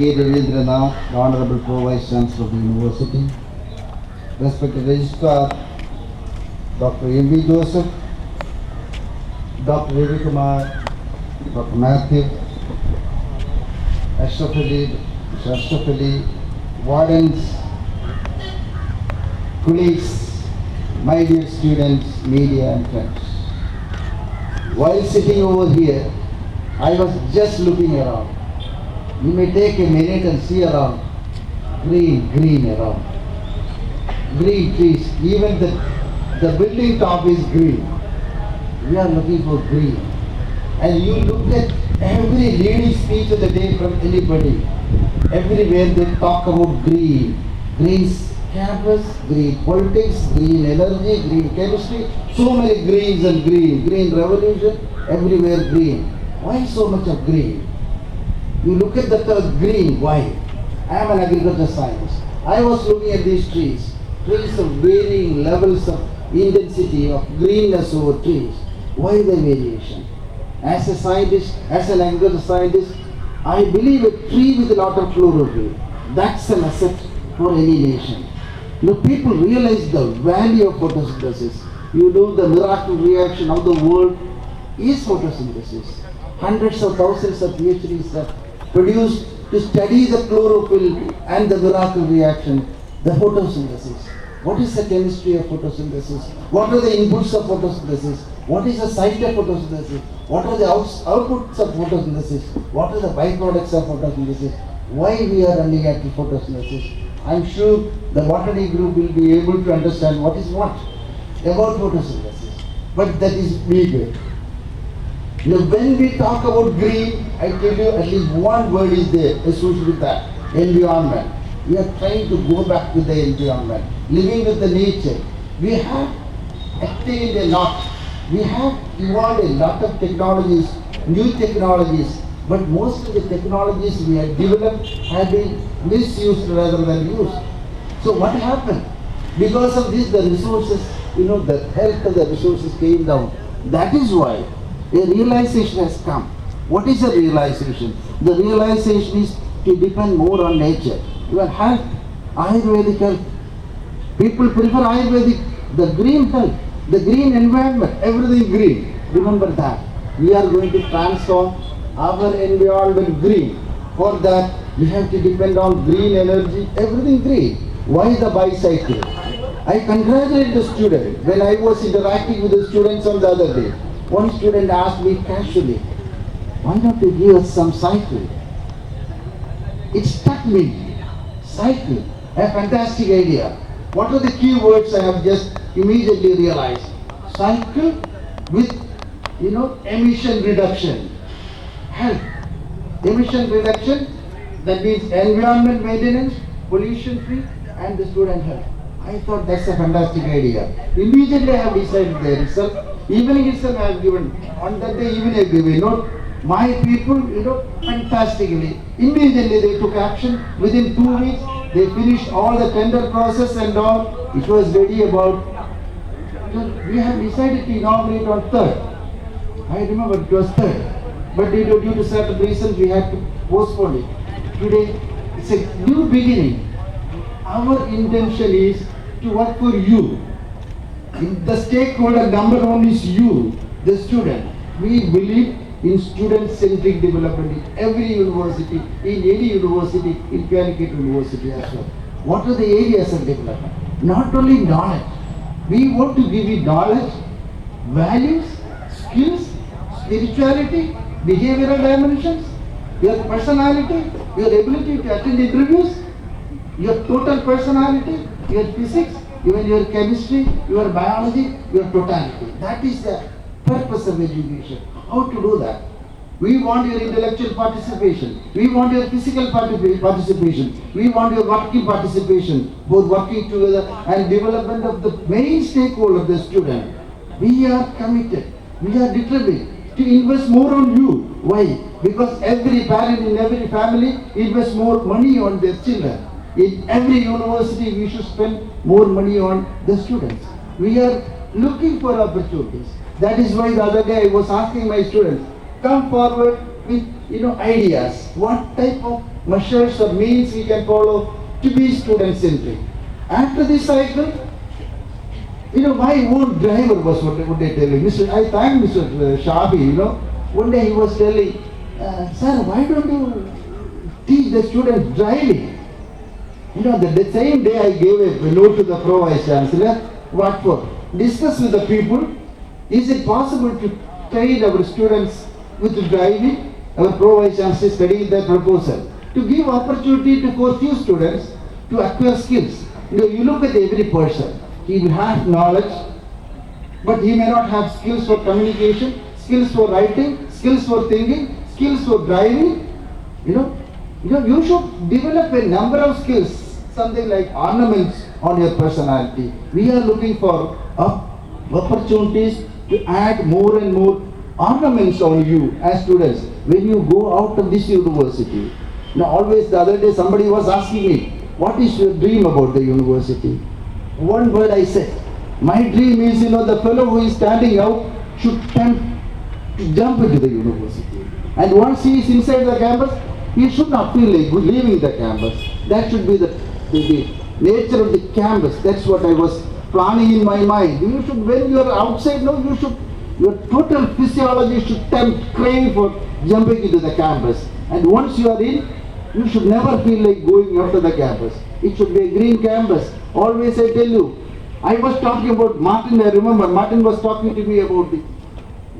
K. Ravindranath, the Honorable Pro Vice Chancellor of the University, respected Registrar Dr. M.V. Joseph, Dr. Ravi Kumar, Dr. Matthew, Ashraf Ali, Mr. Ashraf Ali, wardens, colleagues, my dear students, media and friends. While sitting over here, I was just looking around. You may take a minute and see around. Green around. Green trees. Even the building top is green. We are looking for green. And you look at every leading speech of the day from anybody. Everywhere they talk about green. Green campus, green politics, green energy, green chemistry. So many greens and green. Green revolution, everywhere green. Why so much of green? You look at the term green, why? I am an agriculture scientist. I was looking at these trees of varying levels of intensity of greenness over trees. Why the variation? As a scientist, as an agriculture scientist, I believe a tree with a lot of chlorophyll, that's an asset for any nation. Now people realize the value of photosynthesis. You know the miracle reaction of the world is photosynthesis. Hundreds of thousands of PhDs are produced to study the chlorophyll and the miracle reaction, the photosynthesis. What is the chemistry of photosynthesis? What are the inputs of photosynthesis? What is the site of photosynthesis? What are the outputs of photosynthesis? What are the byproducts of photosynthesis? Why we are running after photosynthesis? I am sure the botany group will be able to understand what is what about photosynthesis. But that is bigger. Now, when we talk about green, I tell you at least one word is there associated with that, environment. We are trying to go back to the environment, living with the nature. We have attained a lot. We have evolved a lot of technologies, new technologies, but most of the technologies we have developed have been misused rather than used. So what happened? Because of this, the resources, the health of the resources came down. That is why a realization has come. What is the realization? The realization is to depend more on nature. Your health, Ayurvedic health. People prefer Ayurvedic, the green health, the green environment, everything green. Remember that. We are going to transform our environment green. For that, we have to depend on green energy, everything green. Why the bicycle? I congratulate the student. When I was interacting with the students on the other day, one student asked me casually, why don't you give us some cycle? It struck me. Cycle, a fantastic idea. What are the key words I have just immediately realized? Cycle with, emission reduction. Health. Emission reduction, that means environment maintenance, pollution free, and the student health. I thought that's a fantastic idea. Immediately I have decided there itself. Evening itself I have given, on that day evening I gave a note. My people, fantastically, immediately they took action. Within 2 weeks, they finished all the tender process and all. It was ready about, we have decided to inaugurate on 3rd. I remember it was 3rd. But due to certain reasons, we had to postpone it. Today, it's a new beginning. Our intention is to work for you. The stakeholder number one is you, the student. We believe in student-centric development in every university, in any university, in Calicut University as well. What are the areas of development? Not only knowledge. We want to give you knowledge, values, skills, spirituality, behavioral dimensions, your personality, your ability to attend interviews, your total personality, your physics, even your chemistry, your biology, your totality. That is the purpose of education. How to do that? We want your intellectual participation. We want your physical participation. We want your working participation, both working together and development of the main stakeholder of the student. We are committed. We are determined to invest more on you. Why? Because every parent in every family invests more money on their children. In every university, we should spend more money on the students. We are looking for opportunities. That is why the other day I was asking my students, come forward with ideas. What type of measures or means we can follow to be student-centric. After this cycle, my own driver was what they tell me. I thank Mr. Shabi, one day he was telling, sir, why don't you teach the students driving? The same day I gave a note to the Pro Vice Chancellor. What for? Discuss with the people. Is it possible to train our students with driving? Our Pro Vice Chancellor studied that proposal. To give opportunity for few students to acquire skills. You look at every person. He will have knowledge, but he may not have skills for communication, skills for writing, skills for thinking, skills for driving. You should develop a number of skills, something like ornaments on your personality. We are looking for opportunities to add more and more ornaments on you as students when you go out of this university. Always the other day somebody was asking me, what is your dream about the university? One word I said, my dream is, the fellow who is standing out should attempt to jump into the university. And once he is inside the campus, he should not feel like leaving the campus. That should be the nature of the campus. That's what I was planning in my mind. You should, when you are outside, your total physiology should crave for jumping into the campus. And once you are in, you should never feel like going out of the campus. It should be a green campus. Always I tell you, I was talking about Martin, I remember Martin was talking to me about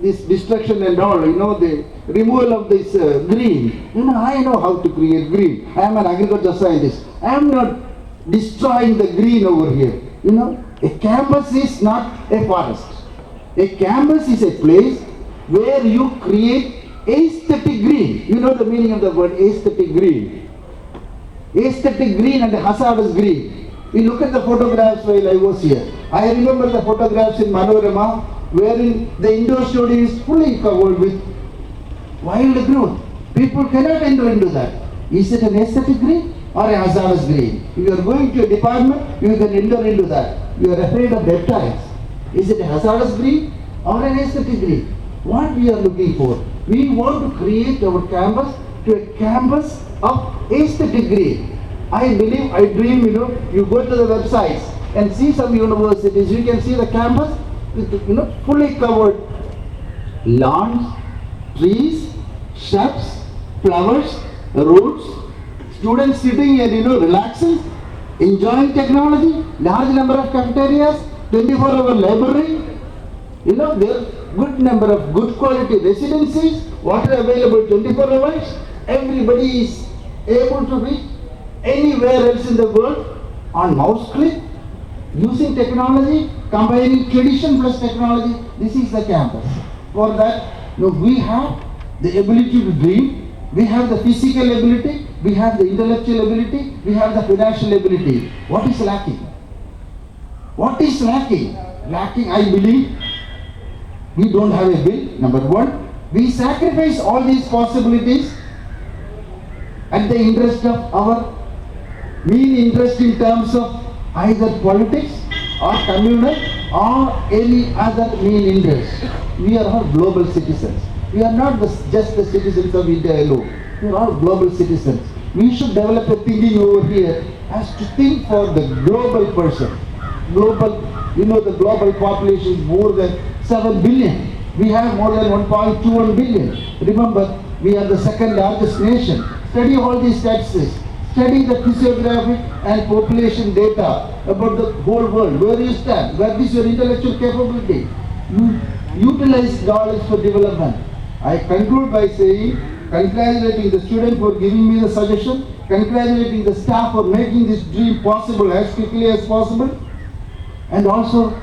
this destruction and all, the removal of this green. I know how to create green. I am an agriculture scientist. I am not destroying the green over here. A campus is not a forest. A campus is a place where you create aesthetic green. You know the meaning of the word aesthetic green. Aesthetic green and hazardous green. We look at the photographs while I was here. I remember the photographs in Manorama wherein the indoor studio is fully covered with wild growth. People cannot enter into that. Is it an aesthetic green or a hazardous green? If you are going to a department, you can enter into that. You are afraid of reptiles. Is it a hazardous green or an aesthetic green? What we are looking for? We want to create our campus to a campus of aesthetic green. I believe, I dream, you go to the websites and see some universities, you can see the campus with, fully covered lawns, trees, shrubs, flowers, roads, students sitting and, relaxing, enjoying technology, large number of cafeterias, 24-hour library, there are good number of good quality residencies, water available 24 hours, everybody is able to reach anywhere else in the world on mouse click, using technology, combining tradition plus technology. This is the campus. For that, we have the ability to dream, we have the physical ability, we have the intellectual ability, we have the financial ability. What is lacking? What is lacking? Lacking, I believe, we don't have a bill, number one. We sacrifice all these possibilities at the interest of our mean interest in terms of either politics or communal or any other mean interest. We are all global citizens. We are not just the citizens of India alone. We are all global citizens. We should develop a thinking over here as to think for the global person. Global, the global population is more than 7 billion. We have more than 1.21 billion. Remember, we are the second largest nation. Study all these statistics. Study the physiographic and population data about the whole world. Where you stand, where is your intellectual capability. You utilize knowledge for development. I conclude by saying, congratulating the student for giving me the suggestion, congratulating the staff for making this dream possible as quickly as possible, and also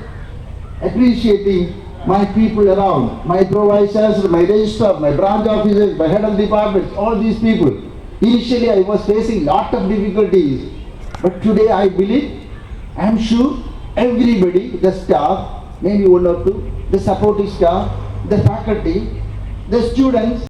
appreciating my people around, my Pro Vice Chancellor, my registrar, my branch officers, my head of departments, all these people. Initially I was facing lot of difficulties, but today I believe, I am sure everybody, the staff, maybe one or two, the supporting staff, the faculty, the students,